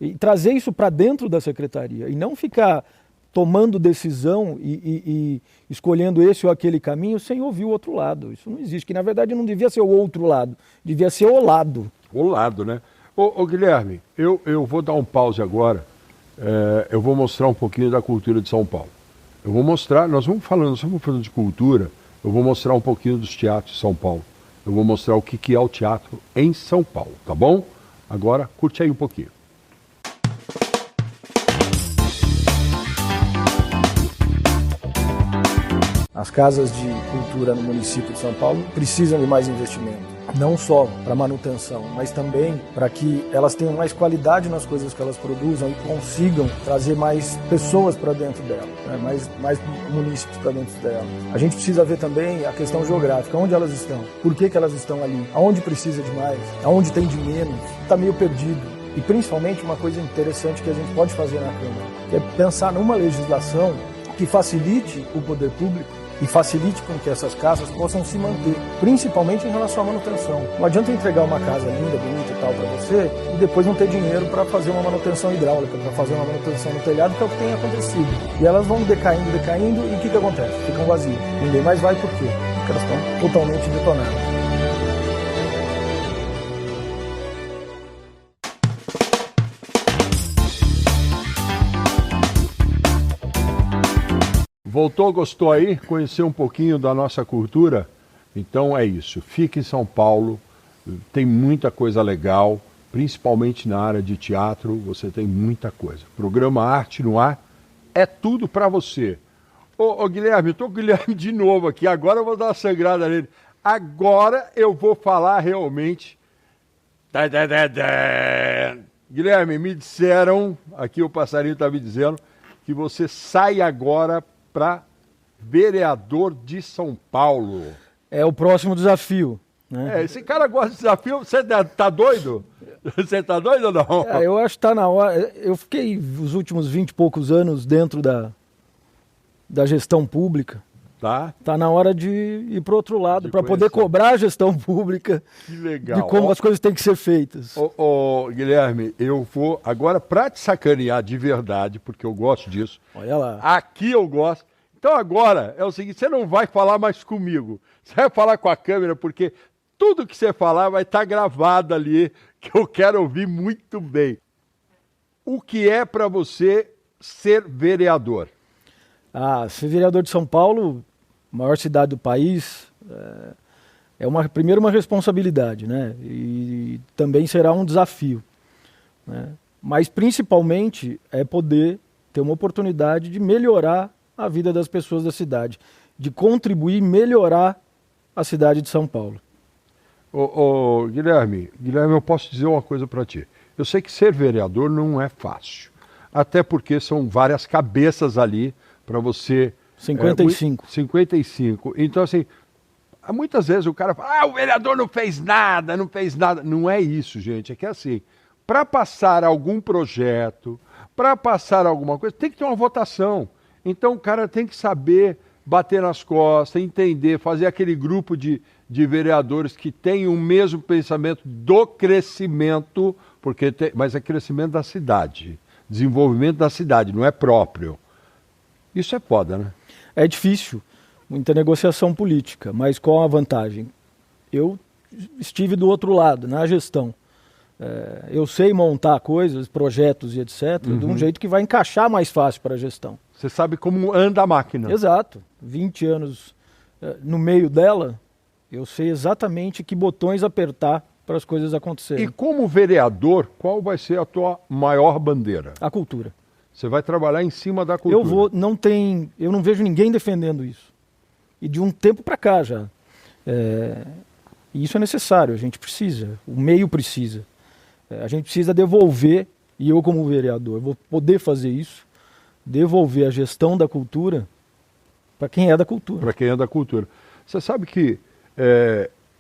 E trazer isso para dentro da secretaria e não ficar tomando decisão e escolhendo esse ou aquele caminho sem ouvir o outro lado. Isso não existe, que na verdade não devia ser o outro lado, devia ser o lado. O lado, né? Ô Guilherme, eu vou dar um pause agora, eu vou mostrar um pouquinho da cultura de São Paulo. Eu vou mostrar, nós vamos falando de cultura, eu vou mostrar um pouquinho dos teatros de São Paulo. Eu vou mostrar o que é o teatro em São Paulo, tá bom? Agora, curte aí um pouquinho. As casas de cultura no município de São Paulo precisam de mais investimento. Não só para manutenção, mas também para que elas tenham mais qualidade nas coisas que elas produzam e consigam trazer mais pessoas para dentro dela, né? mais munícipes para dentro dela. A gente precisa ver também a questão geográfica, onde elas estão, por que elas estão ali, aonde precisa de mais, aonde tem de menos, está meio perdido. E principalmente uma coisa interessante que a gente pode fazer na Câmara, que é pensar numa legislação que facilite o poder público e facilite com que essas casas possam se manter, principalmente em relação à manutenção. Não adianta entregar uma casa linda, bonita e tal para você e depois não ter dinheiro para fazer uma manutenção hidráulica, para fazer uma manutenção no telhado, que é o que tem acontecido. E elas vão decaindo, e o que acontece? Ficam vazias. Ninguém mais vai por quê? Porque elas estão totalmente detonadas. Voltou, gostou aí? Conheceu um pouquinho da nossa cultura? Então é isso. Fique em São Paulo, tem muita coisa legal, principalmente na área de teatro, você tem muita coisa. Programa Arte no Ar é tudo para você. Ô Guilherme, eu tô com o Guilherme de novo aqui, agora eu vou dar uma sangrada nele. Agora eu vou falar realmente. Guilherme, me disseram, aqui o passarinho está me dizendo, que você sai agora para vereador de São Paulo. É o próximo desafio. Né? Esse cara gosta de desafio. Você tá doido? Você tá doido ou não? Eu acho que tá na hora. Eu fiquei os últimos 20 e poucos anos dentro da gestão pública. Tá na hora de ir para o outro lado, para poder cobrar a gestão pública. Que legal. De como as coisas têm que ser feitas. Guilherme, eu vou agora para te sacanear de verdade, porque eu gosto disso. Olha lá. Aqui eu gosto. Então agora é o seguinte, você não vai falar mais comigo. Você vai falar com a câmera, porque tudo que você falar vai estar gravado ali, que eu quero ouvir muito bem. O que é para você ser vereador? Ser vereador de São Paulo, maior cidade do país, primeiro uma responsabilidade, né? E também será um desafio, né? Mas principalmente é poder ter uma oportunidade de melhorar a vida das pessoas da cidade, de contribuir e melhorar a cidade de São Paulo. Guilherme, eu posso dizer uma coisa para ti. Eu sei que ser vereador não é fácil, até porque são várias cabeças ali para você... 55. 55. Então, assim, muitas vezes o cara fala, o vereador não fez nada. Não é isso, gente. É que assim, para passar algum projeto, para passar alguma coisa, tem que ter uma votação. Então o cara tem que saber bater nas costas, entender, fazer aquele grupo de vereadores que têm o mesmo pensamento do crescimento, mas é crescimento da cidade, desenvolvimento da cidade, não é próprio. Isso é foda, né? É difícil, muita negociação política, mas qual a vantagem? Eu estive do outro lado, na gestão. Eu sei montar coisas, projetos e etc., de um jeito que vai encaixar mais fácil para a gestão. Você sabe como anda a máquina. Exato. 20 anos no meio dela, eu sei exatamente que botões apertar para as coisas acontecerem. E como vereador, qual vai ser a tua maior bandeira? A cultura. Você vai trabalhar em cima da cultura. Eu não vejo ninguém defendendo isso. E de um tempo para cá já. E isso é necessário, a gente precisa, o meio precisa. A gente precisa devolver, e eu como vereador vou poder fazer isso, devolver a gestão da cultura para quem é da cultura. Para quem é da cultura. Você sabe que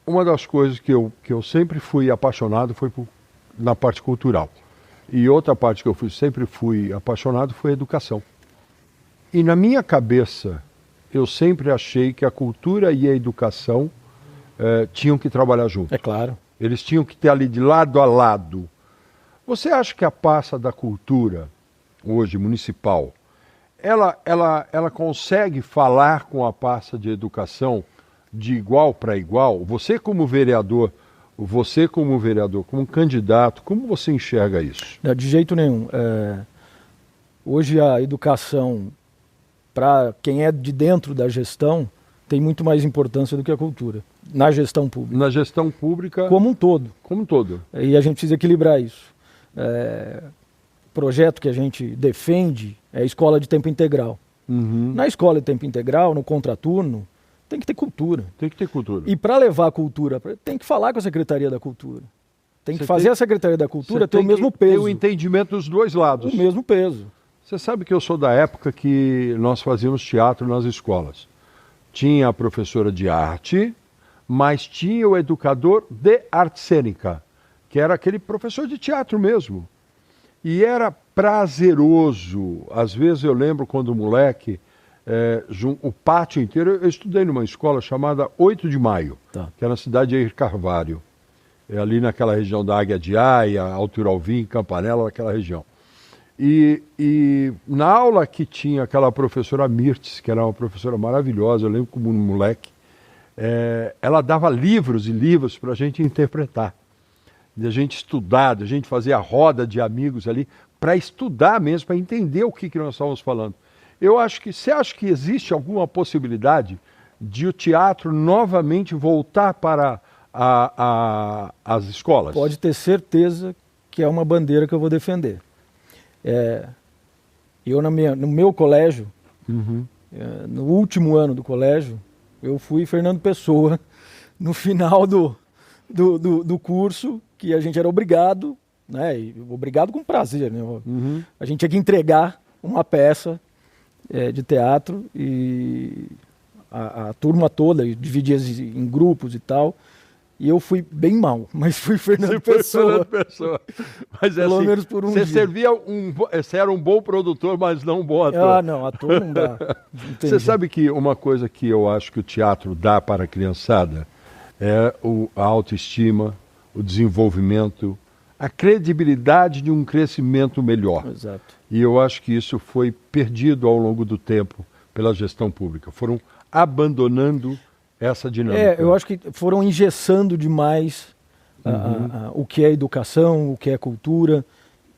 uma das coisas que eu sempre fui apaixonado foi na parte cultural. E outra parte que eu sempre fui apaixonado foi a educação. E na minha cabeça, eu sempre achei que a cultura e a educação tinham que trabalhar juntos. É claro. Eles tinham que ter ali de lado a lado. Você acha que a pasta da cultura, hoje municipal, ela consegue falar com a pasta de educação de igual para igual? Você como vereador, como candidato, como você enxerga isso? De jeito nenhum. Hoje a educação, para quem é de dentro da gestão, tem muito mais importância do que a cultura, na gestão pública. Na gestão pública... Como um todo. Como um todo. E a gente precisa equilibrar isso. O projeto que a gente defende é a escola de tempo integral. Uhum. Na escola de tempo integral, no contraturno, tem que ter cultura. Tem que ter cultura. E para levar a cultura, tem que falar com a Secretaria da Cultura. Tem que fazer a Secretaria da Cultura ter o mesmo peso. Ter o entendimento dos dois lados. O mesmo peso. Você sabe que eu sou da época que nós fazíamos teatro nas escolas. Tinha a professora de arte, mas tinha o educador de arte cênica, que era aquele professor de teatro mesmo. E era prazeroso. Às vezes eu lembro quando moleque, o pátio inteiro, eu estudei numa escola chamada 8 de Maio, que é na cidade de Eir Carvalho. Ali naquela região da Águia de Aia, Alto Alvim, Campanella, naquela região. E na aula que tinha aquela professora Mirtes, que era uma professora maravilhosa, eu lembro como um moleque, ela dava livros e livros para a gente interpretar, de a gente estudar, de a gente fazer a roda de amigos ali, para estudar mesmo, para entender o que nós estávamos falando. Você acha que existe alguma possibilidade de o teatro novamente voltar para as escolas? Pode ter certeza que é uma bandeira que eu vou defender. Eu no meu colégio, no último ano do colégio, eu fui Fernando Pessoa no final do curso, que a gente era obrigado, né, obrigado com prazer, né? A gente tinha que entregar uma peça de teatro e a turma toda dividia em grupos e tal. E eu fui bem mal, mas fui Fernando Pessoa. Mas pelo menos por um dia. Você era um bom produtor, mas não um bom ator. Não, ator não dá. Você sabe que uma coisa que eu acho que o teatro dá para a criançada é a autoestima, o desenvolvimento, a credibilidade de um crescimento melhor. Exato. E eu acho que isso foi perdido ao longo do tempo pela gestão pública. Foram abandonando essa dinâmica. Eu acho que foram engessando demais o que é educação, o que é cultura,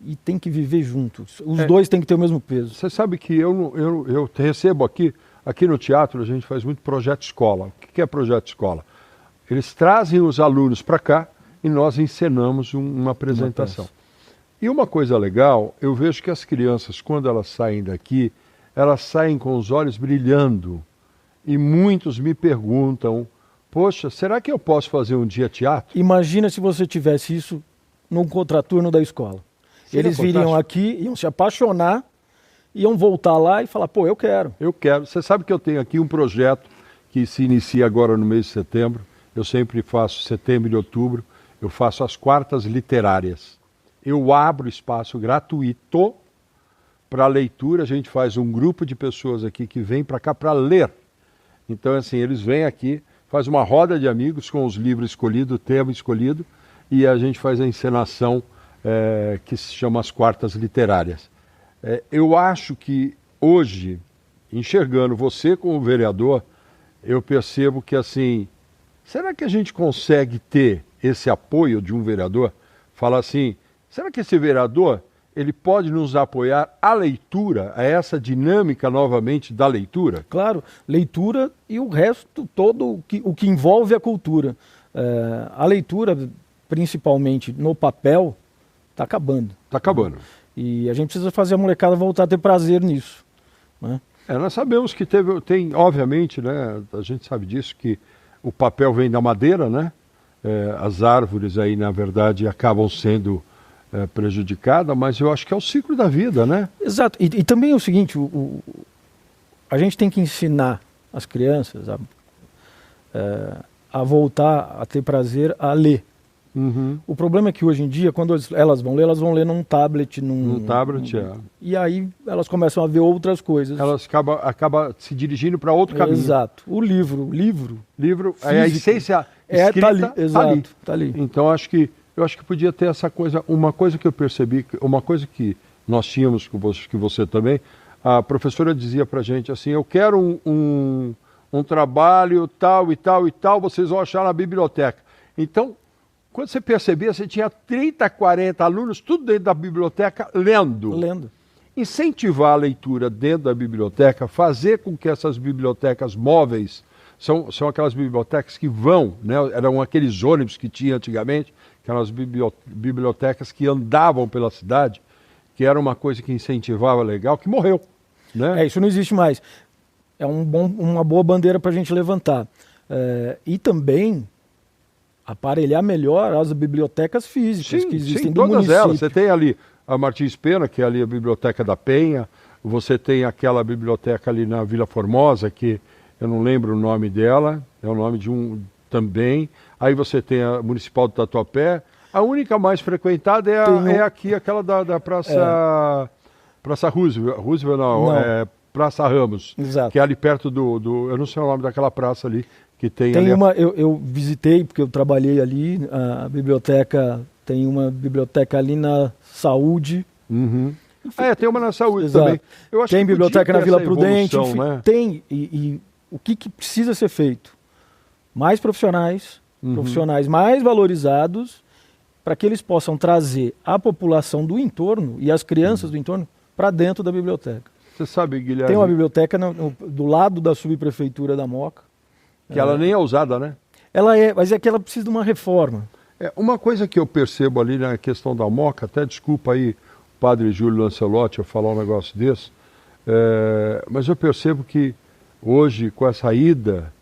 e tem que viver juntos. Os dois têm que ter o mesmo peso. Você sabe que eu recebo aqui no teatro, a gente faz muito projeto escola. O que é projeto escola? Eles trazem os alunos para cá e nós encenamos uma apresentação. E uma coisa legal, eu vejo que as crianças, quando elas saem daqui, elas saem com os olhos brilhando. E muitos me perguntam, poxa, será que eu posso fazer um dia teatro? Imagina se você tivesse isso num contraturno da escola. Eles viriam aqui, iam se apaixonar, iam voltar lá e falar, eu quero. Eu quero. Você sabe que eu tenho aqui um projeto que se inicia agora no mês de setembro. Eu sempre faço setembro e outubro, eu faço as quartas literárias. Eu abro espaço gratuito para leitura, a gente faz um grupo de pessoas aqui que vem para cá para ler. Então, assim, eles vêm aqui, faz uma roda de amigos com os livros escolhidos, o tema escolhido, e a gente faz a encenação que se chama As Quartas Literárias. Eu acho que hoje enxergando você como vereador, eu percebo que assim, será que a gente consegue ter esse apoio de um vereador? Fala assim, será que esse vereador, ele pode nos apoiar à leitura, a essa dinâmica novamente da leitura? Claro, leitura e o resto todo, o que envolve a cultura. A leitura, principalmente no papel, está acabando. Está acabando. E a gente precisa fazer a molecada voltar a ter prazer nisso, né? Nós sabemos que tem, obviamente, né, a gente sabe disso, que o papel vem da madeira, né? As árvores aí, na verdade, acabam sendo prejudicadas, mas eu acho que é o ciclo da vida, né? Exato. E também é o seguinte, a gente tem que ensinar as crianças a voltar a ter prazer a ler. Uhum. O problema é que hoje em dia, quando elas vão ler num tablet. Num tablet, E aí elas começam a ver outras coisas. Elas acabam se dirigindo para outro caminho. Exato. O livro é a essência escrita, tá ali. Exato, tá ali. Então eu acho que podia ter essa coisa, uma coisa que eu percebi, uma coisa que nós tínhamos, que você também, a professora dizia pra gente assim, eu quero um trabalho tal e tal e tal, vocês vão achar na biblioteca. Então, quando você percebia, você tinha 30, 40 alunos, tudo dentro da biblioteca, lendo. Incentivar a leitura dentro da biblioteca, fazer com que essas bibliotecas móveis, são aquelas bibliotecas que vão, né? Eram aqueles ônibus que tinha antigamente, aquelas bibliotecas que andavam pela cidade, que era uma coisa que incentivava legal, que morreu, né? Isso não existe mais. É uma boa bandeira para a gente levantar. E também aparelhar melhor as bibliotecas físicas que existem do todas município. elas. Você tem ali a Martins Pena, que é ali a Biblioteca da Penha, você tem aquela biblioteca ali na Vila Formosa, que eu não lembro o nome dela, é o nome de um também. Aí você tem a Municipal do Tatuapé. A única mais frequentada é aqui, aquela da Praça... Praça Roosevelt não. Praça Ramos. Exato. Que é ali perto eu não sei o nome daquela praça ali. Que tem ali uma, eu visitei, porque eu trabalhei ali, a biblioteca, tem uma biblioteca ali na Saúde. Uhum. Tem uma na Saúde. Exato. Também. Eu acho tem que biblioteca na Vila Prudente, enfim, né? Tem. E o que precisa ser feito? Mais profissionais, profissionais mais valorizados, para que eles possam trazer a população do entorno e as crianças do entorno para dentro da biblioteca. Você sabe, Guilherme... Tem uma biblioteca do lado da subprefeitura da Moca. Que ela nem é usada, né? Ela mas é que ela precisa de uma reforma. Uma coisa que eu percebo ali na questão da Moca, até desculpa aí o padre Júlio Lancelotti eu falar um negócio desse, mas eu percebo que hoje, com essa ida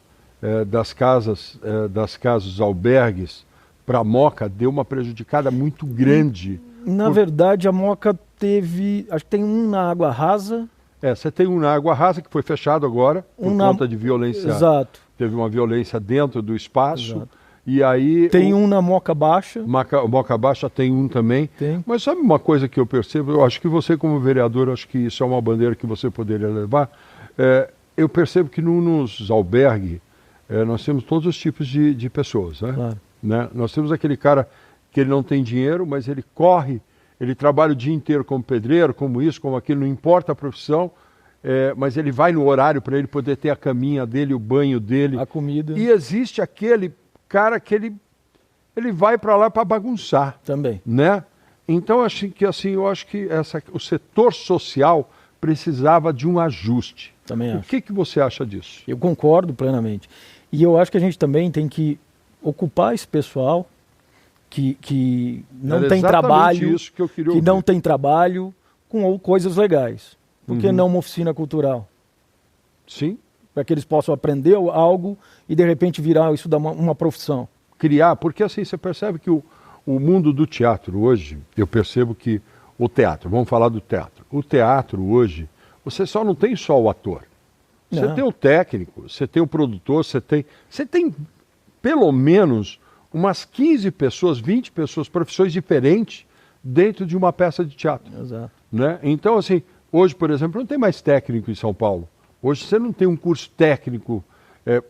das casas albergues para a Moca, deu uma prejudicada muito grande. Na verdade, a Moca teve, acho que tem um na Água Rasa. Você tem um na Água Rasa que foi fechado agora, por conta de violência. Exato. Teve uma violência dentro do espaço. Exato. E aí... Tem um na Moca Baixa. Moca Baixa tem um também. Tem. Mas sabe uma coisa que eu percebo? Eu acho que você, como vereador, acho que isso é uma bandeira que você poderia levar. Eu percebo que nos albergues nós temos todos os tipos de pessoas, né? Claro. Né? Nós temos aquele cara que ele não tem dinheiro, mas ele corre, ele trabalha o dia inteiro como pedreiro, como isso, como aquilo, não importa a profissão, mas ele vai no horário para ele poder ter a caminha dele, o banho dele. A comida. E existe aquele cara que ele vai para lá para bagunçar. Também. Né? Então, eu acho que o setor social precisava de um ajuste. Também acho. O que você acha disso? Eu concordo plenamente. E eu acho que a gente também tem que ocupar esse pessoal que não tem trabalho, isso que eu queria que ouvir. não tem trabalho com coisas legais. Por que não uma oficina cultural? Sim. Para que eles possam aprender algo e de repente virar isso uma profissão. Criar, porque assim você percebe que o mundo do teatro hoje, eu percebo que o teatro, vamos falar do teatro. O teatro hoje, você não tem só o ator. Você tem o técnico, você tem o produtor, você tem pelo menos umas 15 pessoas, 20 pessoas, profissões diferentes dentro de uma peça de teatro. Exato. Né? Então, assim, hoje, por exemplo, não tem mais técnico em São Paulo. Hoje você não tem um curso técnico,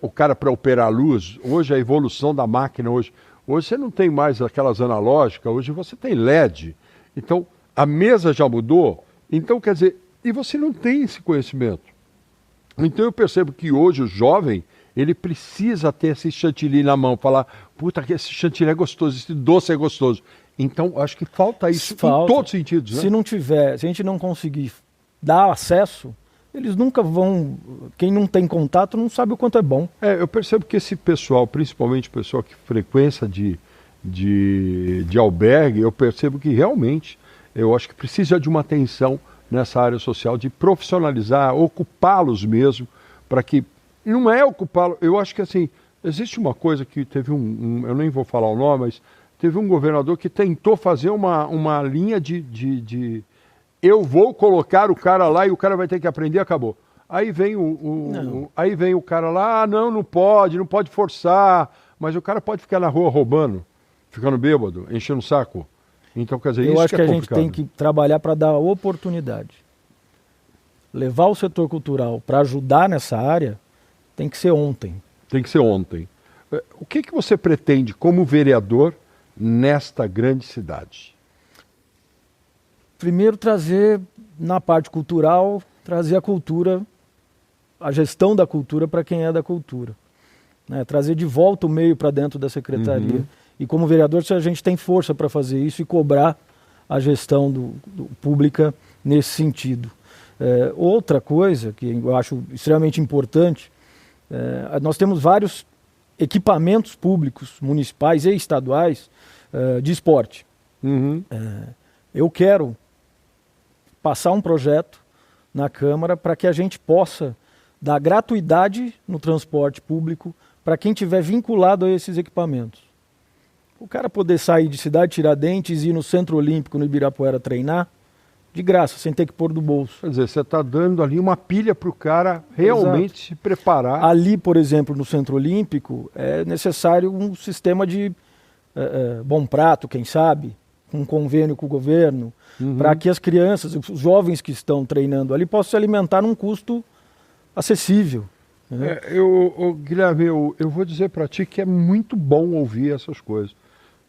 o cara para operar a luz. Hoje a evolução da máquina, hoje você não tem mais aquelas analógicas, hoje você tem LED. Então, a mesa já mudou. Então, quer dizer, e você não tem esse conhecimento. Então eu percebo que hoje o jovem, ele precisa ter esse chantilly na mão, falar, puta, que esse chantilly é gostoso, esse doce é gostoso. Então, acho que falta isso em todos os sentidos, né? Se não tiver, se a gente não conseguir dar acesso, eles nunca vão... Quem não tem contato não sabe o quanto é bom. Eu percebo que esse pessoal, principalmente o pessoal que frequência de albergue, eu percebo que realmente, eu acho que precisa de uma atenção nessa área social, de profissionalizar, ocupá-los mesmo, para que... Não é ocupá-los, eu acho que assim, existe uma coisa que teve eu nem vou falar o nome, mas teve um governador que tentou fazer uma linha de eu vou colocar o cara lá e o cara vai ter que aprender, acabou. Aí vem aí vem o cara lá, não pode forçar, mas o cara pode ficar na rua roubando, ficando bêbado, enchendo o saco. Então, quer dizer, eu isso acho que é a gente tem que trabalhar para dar oportunidade. Levar o setor cultural para ajudar nessa área tem que ser ontem. Tem que ser ontem. O que você pretende como vereador nesta grande cidade? Primeiro, trazer, na parte cultural, trazer a cultura, a gestão da cultura para quem é da cultura. Né? Trazer de volta o meio para dentro da secretaria. E como vereador, a gente tem força para fazer isso e cobrar a gestão pública nesse sentido. Outra coisa que eu acho extremamente importante, nós temos vários equipamentos públicos, municipais e estaduais, de esporte. Eu quero passar um projeto na Câmara para que a gente possa dar gratuidade no transporte público para quem tiver vinculado a esses equipamentos. O cara poder sair de Cidade Tiradentes e ir no Centro Olímpico, no Ibirapuera, treinar, de graça, sem ter que pôr do bolso. Quer dizer, você está dando ali uma pilha para o cara realmente se preparar. Ali, por exemplo, no Centro Olímpico, é necessário um sistema de bom prato, quem sabe, um convênio com o governo, para que as crianças, os jovens que estão treinando ali, possam se alimentar num custo acessível. Né? Guilherme, eu vou dizer para ti que é muito bom ouvir essas coisas.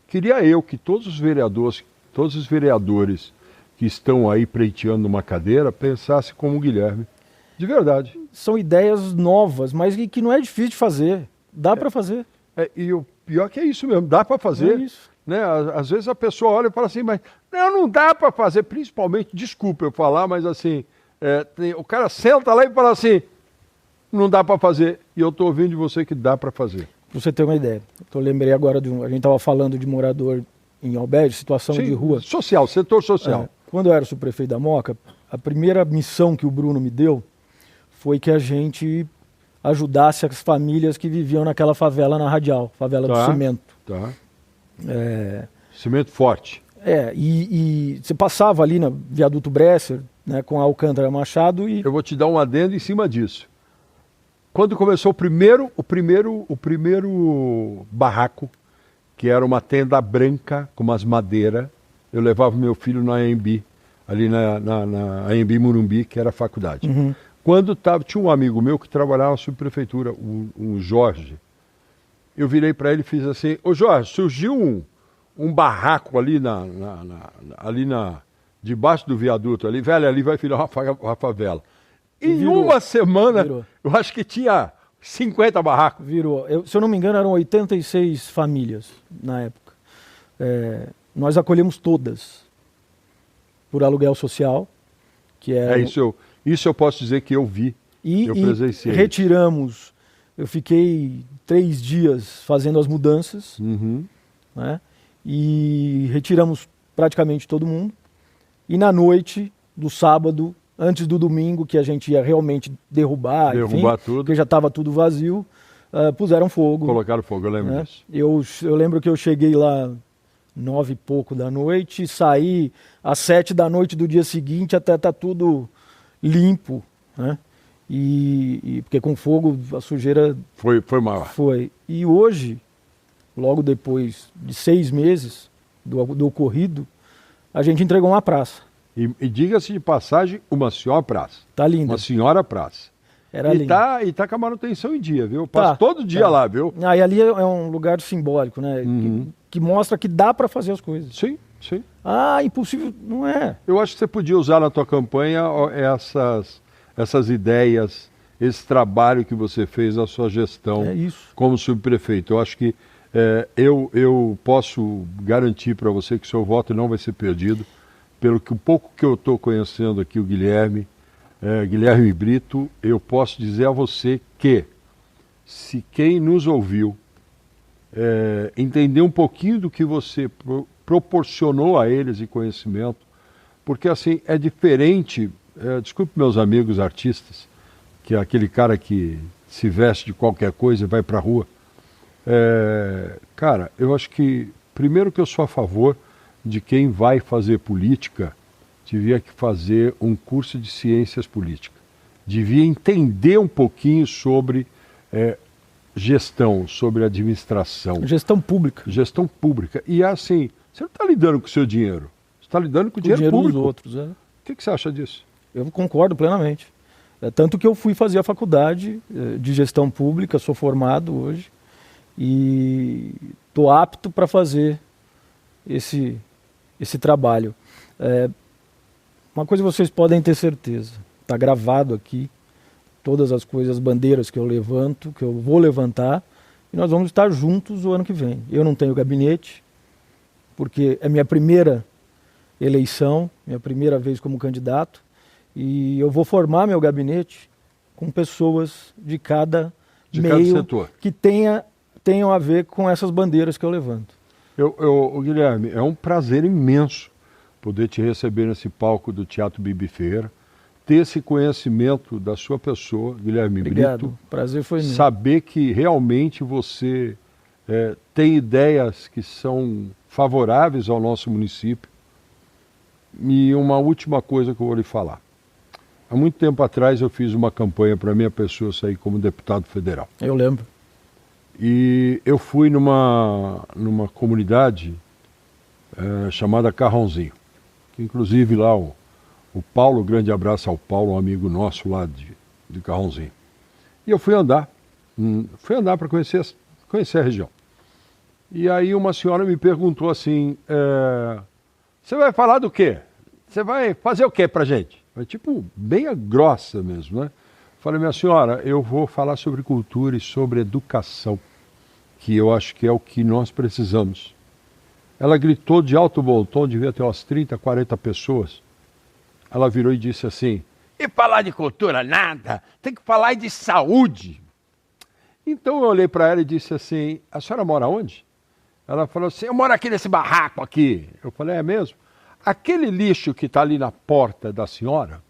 Queria eu que todos os vereadores que estão aí pleiteando uma cadeira pensassem como o Guilherme. De verdade. São ideias novas, mas que não é difícil de fazer. Dá para fazer. E o pior que é isso mesmo, dá para fazer. É isso. Né? Às vezes a pessoa olha e fala assim, mas não dá para fazer, principalmente, desculpa eu falar, mas assim, o cara senta lá e fala assim, não dá para fazer. E eu estou ouvindo de você que dá para fazer. Pra você ter uma ideia. Eu lembrei agora, a gente estava falando de morador em Albergue, situação de rua. Social, setor social. Quando eu era subprefeito da Moca, a primeira missão que o Bruno me deu foi que a gente ajudasse as famílias que viviam naquela favela na Radial, favela do Cimento. Tá. Cimento forte. E você passava ali na Viaduto Bresser, né, com a Alcântara Machado e... Eu vou te dar um adendo em cima disso. Quando começou o primeiro barraco, que era uma tenda branca com umas madeiras, eu levava meu filho na AMB, ali na AMB Morumbi, que era a faculdade. Quando tinha um amigo meu que trabalhava na subprefeitura, o Jorge, eu virei para ele e fiz assim, ô Jorge, surgiu um barraco ali debaixo do viaduto ali, velho, ali vai virar uma favela. Em uma semana, eu acho que tinha 50 barracos. Virou. Se eu não me engano, eram 86 famílias na época. Nós acolhemos todas por aluguel social. Que isso eu posso dizer que eu vi, eu presenciei. E retiramos, eu fiquei 3 dias fazendo as mudanças, né? E retiramos praticamente todo mundo. E na noite do sábado, antes do domingo, que a gente ia realmente derrubar tudo, porque já estava tudo vazio, puseram fogo. Colocaram fogo, eu lembro disso. Eu lembro que eu cheguei lá 9 e pouco da noite, saí às 7 da noite do dia seguinte, até tá tudo limpo, né? E porque com fogo a sujeira... Foi maior. Foi. E hoje, logo depois de 6 meses do ocorrido, a gente entregou uma praça. E diga-se de passagem, uma senhora praça. Tá linda. Uma senhora praça. Era linda. E tá com a manutenção em dia, viu? Passo todo dia lá, viu? E ali é um lugar simbólico, né? Que mostra que dá para fazer as coisas. Sim. Impossível, não é. Eu acho que você podia usar na tua campanha essas ideias, esse trabalho que você fez na sua gestão como subprefeito. Eu acho que eu posso garantir para você que seu voto não vai ser perdido, pelo que o pouco que eu estou conhecendo aqui o Guilherme Brito, eu posso dizer a você que se quem nos ouviu entender um pouquinho do que você proporcionou a eles de conhecimento, porque assim é diferente, desculpe meus amigos artistas, que é aquele cara que se veste de qualquer coisa e vai para a rua. Cara, eu acho que, primeiro que eu sou a favor de quem vai fazer política, devia que fazer um curso de ciências políticas. Devia entender um pouquinho sobre gestão, sobre administração. Gestão pública. Gestão pública. E assim, você não está lidando com o seu dinheiro, você está lidando com o dinheiro público. Dos outros. O que você acha disso? Eu concordo plenamente. Tanto que eu fui fazer a faculdade de gestão pública, sou formado hoje e estou apto para fazer esse trabalho. Uma coisa vocês podem ter certeza, está gravado aqui, todas as coisas, as bandeiras que eu levanto, que eu vou levantar, e nós vamos estar juntos o ano que vem. Eu não tenho gabinete, porque é minha primeira eleição, minha primeira vez como candidato, e eu vou formar meu gabinete com pessoas de cada meio setor que tenham a ver com essas bandeiras que eu levanto. Guilherme, é um prazer imenso poder te receber nesse palco do Teatro Bibi Ferreira, ter esse conhecimento da sua pessoa, Guilherme Obrigado. Brito. Prazer foi meu. Saber que realmente você tem ideias que são favoráveis ao nosso município. E uma última coisa que eu vou lhe falar. Há muito tempo atrás eu fiz uma campanha para minha pessoa sair como deputado federal. Eu lembro. E eu fui numa comunidade chamada Carrãozinho, que inclusive lá o Paulo, grande abraço ao Paulo, um amigo nosso lá de Carrãozinho. E eu fui andar para conhecer a região. E aí uma senhora me perguntou assim, você vai falar do quê? Você vai fazer o quê pra gente? Tipo, bem grossa mesmo, né? Falei, minha senhora, eu vou falar sobre cultura e sobre educação, que eu acho que é o que nós precisamos. Ela gritou de alto bom tom, devia ter umas 30, 40 pessoas. Ela virou e disse assim, e falar de cultura nada, tem que falar de saúde. Então eu olhei para ela e disse assim, a senhora mora onde? Ela falou assim, eu moro aqui nesse barraco aqui. Eu falei, é mesmo? Aquele lixo que está ali na porta da senhora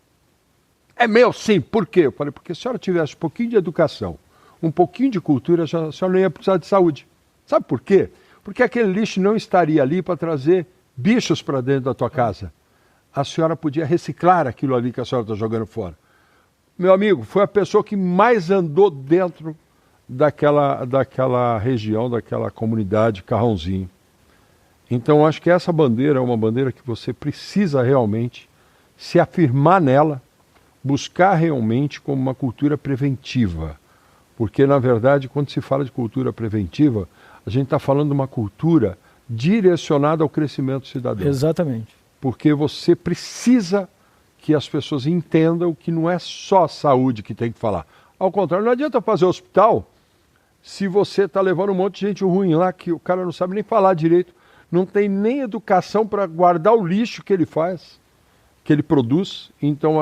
é meu, sim. Por quê? Eu falei, porque se a senhora tivesse um pouquinho de educação, um pouquinho de cultura, a senhora não ia precisar de saúde. Sabe por quê? Porque aquele lixo não estaria ali para trazer bichos para dentro da tua casa. A senhora podia reciclar aquilo ali que a senhora está jogando fora. Meu amigo, foi a pessoa que mais andou dentro daquela região, daquela comunidade Carrãozinho. Então, acho que essa bandeira é uma bandeira que você precisa realmente se afirmar nela, buscar realmente como uma cultura preventiva. Porque, na verdade, quando se fala de cultura preventiva, a gente está falando de uma cultura direcionada ao crescimento cidadão. Exatamente. Porque você precisa que as pessoas entendam que não é só a saúde que tem que falar. Ao contrário, não adianta fazer hospital se você está levando um monte de gente ruim lá, que o cara não sabe nem falar direito, não tem nem educação para guardar o lixo que ele faz, que ele produz. Então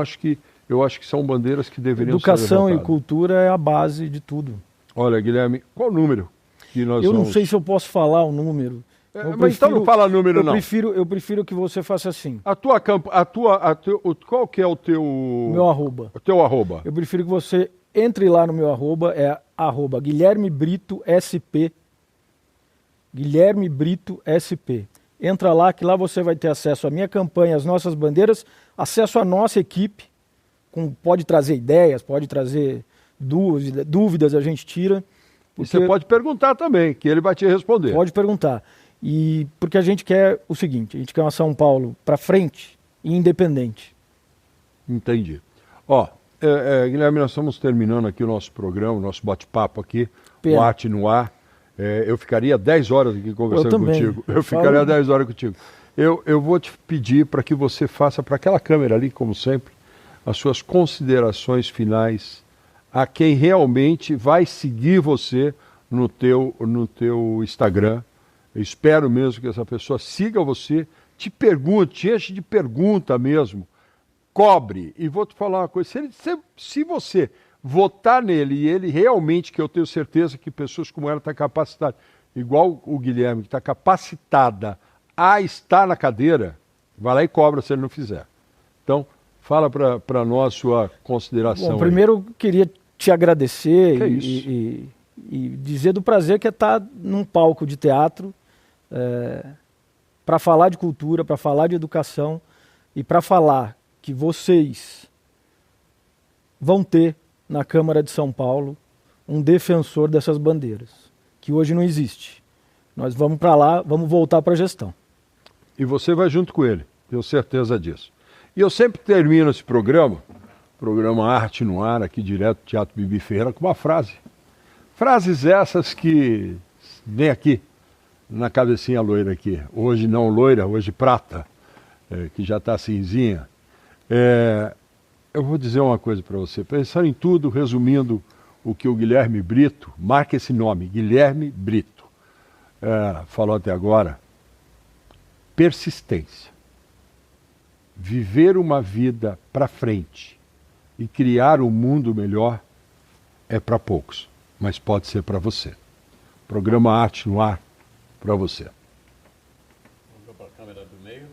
eu acho que são bandeiras que deveriam ser levantadas. Educação e cultura é a base de tudo. Olha, Guilherme, qual o número que nós Eu vamos... não sei se eu posso falar o número. Mas então não fala número, não. Eu prefiro que você faça assim. Qual que é o teu... Meu arroba. O teu arroba. Eu prefiro que você entre lá no meu arroba, é arroba Guilherme Brito SP. Guilherme Brito SP. Entra lá, que lá você vai ter acesso à minha campanha, às nossas bandeiras, acesso à nossa equipe, pode trazer ideias, pode trazer dúvidas, a gente tira. E você pode perguntar também, que ele vai te responder. Pode perguntar. E porque a gente quer o seguinte, a gente quer uma São Paulo para frente e independente. Entendi. Ó, Guilherme, nós estamos terminando aqui o nosso programa, o nosso bate-papo aqui, o Arte no Ar. Eu ficaria 10 horas aqui conversando contigo. Eu ficaria 10 horas contigo. Eu vou te pedir para que você faça para aquela câmera ali, como sempre, as suas considerações finais a quem realmente vai seguir você no teu Instagram. Eu espero mesmo que essa pessoa siga você, te pergunte, te enche de pergunta mesmo, cobre. E vou te falar uma coisa, se você votar nele e ele realmente, que eu tenho certeza que pessoas como ela estão capacitadas, igual o Guilherme, que está capacitada a estar na cadeira, vai lá e cobra se ele não fizer. Então, fala para nós sua consideração. Bom, primeiro queria te agradecer e dizer do prazer que é estar num palco de teatro para falar de cultura, para falar de educação e para falar que vocês vão ter na Câmara de São Paulo um defensor dessas bandeiras, que hoje não existe. Nós vamos para lá, vamos voltar para a gestão. E você vai junto com ele, tenho certeza disso. E eu sempre termino esse programa Arte no Ar, aqui direto do Teatro Bibi Ferreira, com uma frase. Frases essas que vem aqui, na cabecinha loira aqui. Hoje não loira, hoje prata, que já está cinzinha. Eu vou dizer uma coisa para você. Pensando em tudo, resumindo o que o Guilherme Brito, marca esse nome, Guilherme Brito, falou até agora, persistência. Viver uma vida para frente e criar um mundo melhor é para poucos, mas pode ser para você. Programa Arte no Ar, para você. Vamos para a câmera do meio.